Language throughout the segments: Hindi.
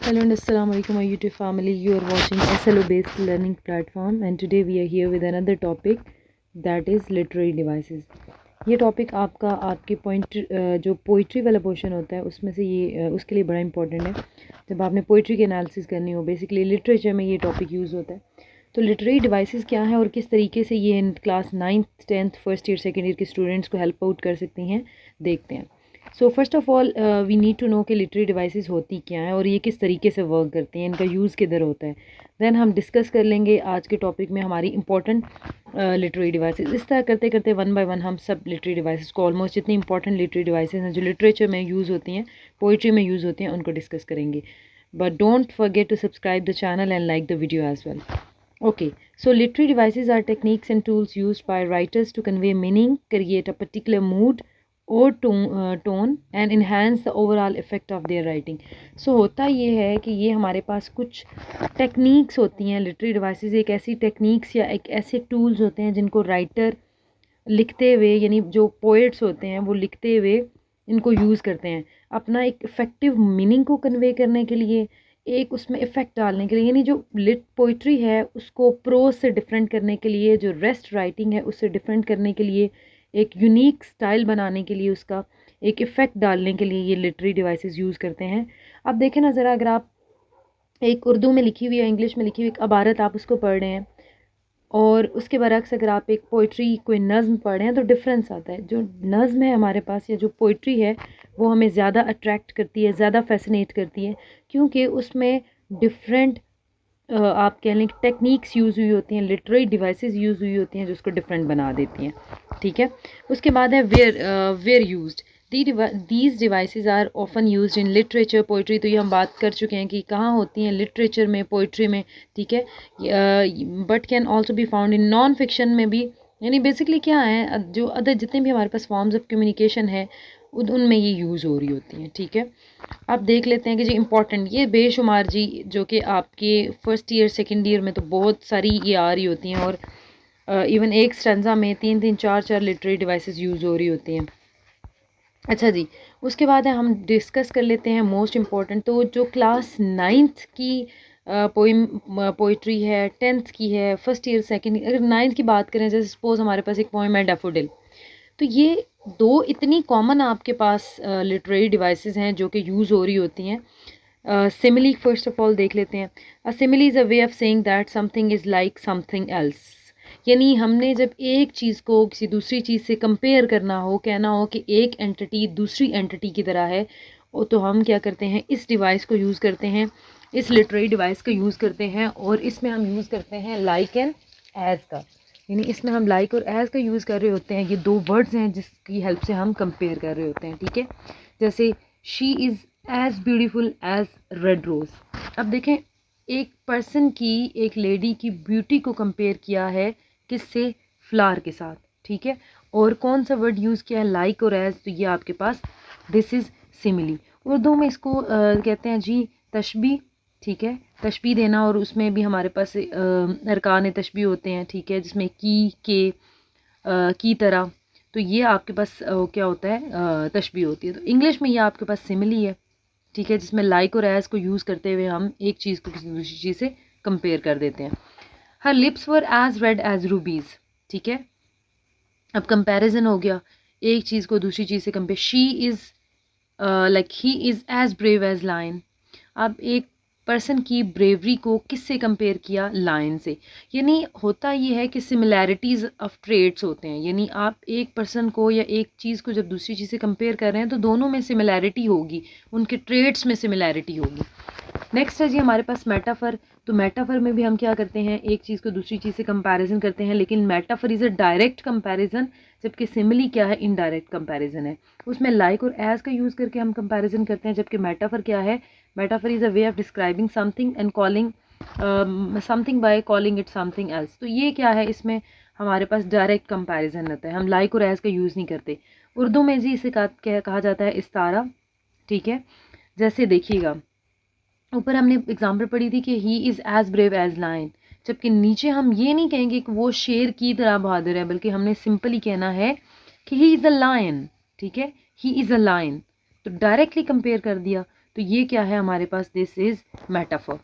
Hello and Assalamu alaikum, my YouTube family. You are watching SLO based learning platform and today we are here with another topic that is literary devices. ये टॉपिक आपके पॉइंट जो पोइट्री वाला पोर्शन होता है उसमें से ये उसके लिए बड़ा इंपॉर्टेंट है। जब आपने पोइट्री की एनालिसिस करनी हो, बेसिकली लिटरेचर में ये टॉपिक यूज़ होता है। तो लिटरेरी डिवाइसेस क्या है और किस तरीके से ये इन class 9th 10th first year second year के स्टूडेंट्स को हेल्प आउट कर सकती हैं, देखते हैं। So first of all we need to know कि लिटरेरी डिवाइसेस होती क्या हैं और ये किस तरीके से वर्क करती हैं, इनका यूज़ किधर होता है। देन हम डिस्कस कर लेंगे आज के टॉपिक में हमारी इंपॉर्टेंट लिटरेरी डिवाइसेस। इस तरह करते करते वन बाय वन हम सब लिटरेरी डिवाइसेस को, ऑलमोस्ट जितनी इंपॉर्टेंट लिटरेरी डिवाइसेस हैं जो लिटरेचर में यूज़ होती हैं, पोइट्री में यूज़ होती हैं, उनको डिस्कस करेंगे। But don't forget to subscribe the channel and like the video as well. Okay, so literary devices are techniques and tools used by writers to convey meaning, create a particular mood or tone and enhance the overall effect of their writing. So होता ये है कि ये हमारे पास कुछ टेक्निक्स होती हैं। लिटरेरी डिवाइसेस एक ऐसी टेक्निक्स या एक ऐसे टूल्स होते हैं जिनको राइटर लिखते हुए, यानी जो पोइट्स होते हैं वो लिखते हुए इनको यूज़ करते हैं अपना एक इफ़ेक्टिव मीनिंग को कन्वे करने के लिए, एक उसमें इफ़ेक्ट डालने के लिए। यानी जो लिट पोइट्री है उसको प्रोज से डिफरेंट करने के लिए, जो रेस्ट राइटिंग है उससे डिफरेंट करने के लिए, एक यूनिक स्टाइल बनाने के लिए, उसका एक इफ़ेक्ट डालने के लिए ये लिटरेरी डिवाइसेस यूज़ करते हैं। अब देखें ना ज़रा, अगर आप एक उर्दू में लिखी हुई या इंग्लिश में लिखी हुई एक अबारत आप उसको पढ़ रहे हैं और उसके बरक्स अगर आप एक पोइट्री कोई नज़्म पढ़ रहे हैं तो डिफरेंस आता है। जो नज़्म है हमारे पास या जो पोइट्री है वो हमें ज़्यादा अट्रैक्ट करती है, ज़्यादा फैसिनेट करती है, क्योंकि उसमें डिफरेंट आप कह लें टेक्निक्स यूज़ हुई होती हैं, लिटरेरी डिवाइसेस यूज़ हुई होती हैं जो उसको डिफरेंट बना देती हैं। ठीक है, उसके बाद है where used. These devices are often used in literature, poetry तो ये हम बात कर चुके हैं कि कहाँ होती हैं, लिटरेचर में, पोइट्री में। ठीक है, but can also be found in non fiction में भी। यानी बेसिकली क्या है, जो अदर जितने भी हमारे पास फॉर्म्स ऑफ कम्युनिकेशन है उनमें ये यूज़ हो रही होती हैं। ठीक है, अब देख लेते हैं कि जी इंपॉर्टेंट ये बेशुमार जी जो कि आपके फर्स्ट ईयर सेकंड ईयर में तो बहुत सारी ये आ रही होती हैं और इवन एक स्टैंजा में 3-3 4-4 लिटरेरी डिवाइसेस यूज़ हो रही होती हैं। अच्छा जी, उसके बाद है हम डिस्कस कर लेते हैं मोस्ट इम्पॉर्टेंट। तो जो क्लास 9th की पोइट्री है, 10th की है, फर्स्ट ईयर सेकंड, अगर 9th की बात करें, जैसे सपोज हमारे पास एक पोइम है डैफोडिल, तो ये दो इतनी कॉमन आपके पास लिटरेरी डिवाइसेस हैं जो कि यूज़ हो रही होती हैं। सिमिली फर्स्ट ऑफ ऑल देख लेते हैं। A simile is a way of saying that something is like something else. यानी हमने जब एक चीज़ को किसी दूसरी चीज़ से कंपेयर करना हो, कहना हो कि एक एंटिटी दूसरी एंटिटी की तरह है, तो हम क्या करते हैं, इस डिवाइस को यूज़ करते हैं, इस लिटरेरी डिवाइस को यूज़ करते हैं और इसमें हम यूज़ करते हैं लाइक एंड एज का। यानी इसमें हम लाइक और एज का यूज़ कर रहे होते हैं। ये दो वर्ड्स हैं जिसकी हेल्प से हम कंपेयर कर रहे होते हैं। ठीक है, जैसे she is as beautiful as red rose. अब देखें, एक पर्सन की, एक लेडी की ब्यूटी को कंपेयर किया है किससे, फ्लावर के साथ। ठीक है, और कौन सा वर्ड यूज़ किया है, लाइक और एज। तो ये आपके पास दिस इज़ सिमिली। उर्दू में इसको कहते हैं जी तशबी। ठीक है, तशबी देना, और उसमें भी हमारे पास अरकान तशबी होते हैं। ठीक है, जिसमें की तरह, तो ये आपके पास क्या होता है, तशबी होती है। तो इंग्लिश में ये आपके पास सिमिली है। ठीक है, जिसमें लाइक और एज को यूज़ करते हुए हम एक चीज़ को किसी दूसरी चीज़ से कंपेयर कर देते हैं। हर lips were as red as rubies. ठीक है, अब कंपैरिजन हो गया, एक चीज़ को दूसरी चीज़ से compare. She is like he is as brave as lion. अब एक पर्सन की ब्रेवरी को किससे कंपेयर किया, लायन से। यानी होता ये है कि सिमिलैरिटीज़ ऑफ ट्रेड्स होते हैं। यानी आप एक पर्सन को या एक चीज़ को जब दूसरी चीज़ से कंपेयर कर रहे हैं तो दोनों में सिमिलैरिटी होगी, उनके ट्रेड्स में सिमिलैरिटी होगी। नेक्स्ट है जी हमारे पास मेटाफर। तो मेटाफर में भी हम क्या करते हैं, एक चीज़ को दूसरी चीज़ से कंपैरिजन करते हैं, लेकिन metaphor is a direct comparison, जबकि सिमिली क्या है, इनडायरेक्ट कंपैरिजन है। उसमें लाइक और एज का यूज़ करके हम कंपैरिजन करते हैं, जबकि मेटाफर क्या है, metaphor is a way of describing something and calling something by calling it something else. तो ये क्या है, इसमें हमारे पास डायरेक्ट कंपैरिजन रहता है, हम लाइक और एज का यूज़ नहीं करते। उर्दू में जी इसे कहा जाता है इस्तारा। ठीक है, जैसे देखिएगा, ऊपर हमने एग्जाम्पल पढ़ी थी कि he is as brave as lion, जबकि नीचे हम ये नहीं कहेंगे कि वो शेर की तरह बहादुर है, बल्कि हमने सिंपली कहना है कि ही इज़ अ लायन। ठीक है, ही इज़ अ लायन, तो डायरेक्टली कंपेयर कर दिया। तो ये क्या है हमारे पास, this is metaphor.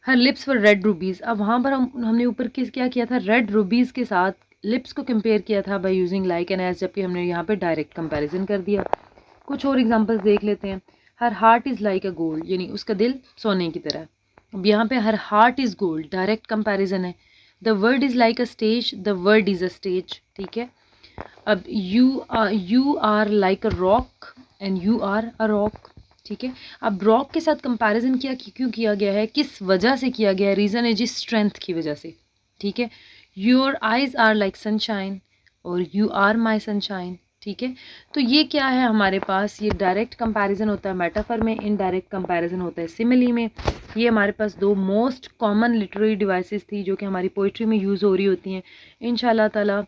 Her lips for red rubies, अब वहाँ पर हमने ऊपर क्या किया था, रेड रूबीज़ के साथ लिप्स को कंपेयर किया था by using like and as, जबकि हमने यहाँ पे डायरेक्ट कंपैरिजन कर दिया। कुछ और एग्जांपल्स देख लेते हैं। हर heart is like a gold, यानी उसका दिल सोने की तरह है। अब यहाँ पे her heart is gold, direct comparison है। The world is like a stage, the world is a stage, ठीक है। अब you are like a rock and you are a rock, ठीक है। अब रॉक के साथ कंपैरिजन क्यों किया गया है, किस वजह से किया गया है, रीज़न है जी स्ट्रेंथ की वजह से, ठीक है। Your eyes are like sunshine और यू आर माई सनशाइन, ठीक है। तो ये क्या है हमारे पास, ये डायरेक्ट कंपैरिजन होता है मेटाफर में, इनडायरेक्ट कंपैरिजन होता है सिमिली में। ये हमारे पास दो मोस्ट कॉमन लिटरेरी डिवाइसेस थी जो कि हमारी पोइट्री में यूज़ हो रही होती हैं। इंशाल्लाह ताला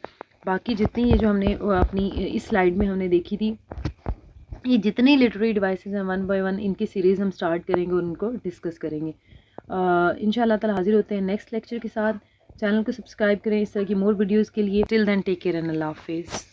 बाकी जितनी ये जो हमने अपनी इस स्लाइड में हमने देखी थी, ये जितने लिटरेरी डिवाइसेस हैं वन बाय वन इनकी सीरीज़ हम स्टार्ट करेंगे और उनको डिस्कस करेंगे। इंशाल्लाह ताला हाजिर होते हैं नेक्स्ट लेक्चर के साथ। चैनल को सब्सक्राइब करें इस तरह की मोर वीडियोज़ के लिए। Till then take care and अल्लाह हाफिज़।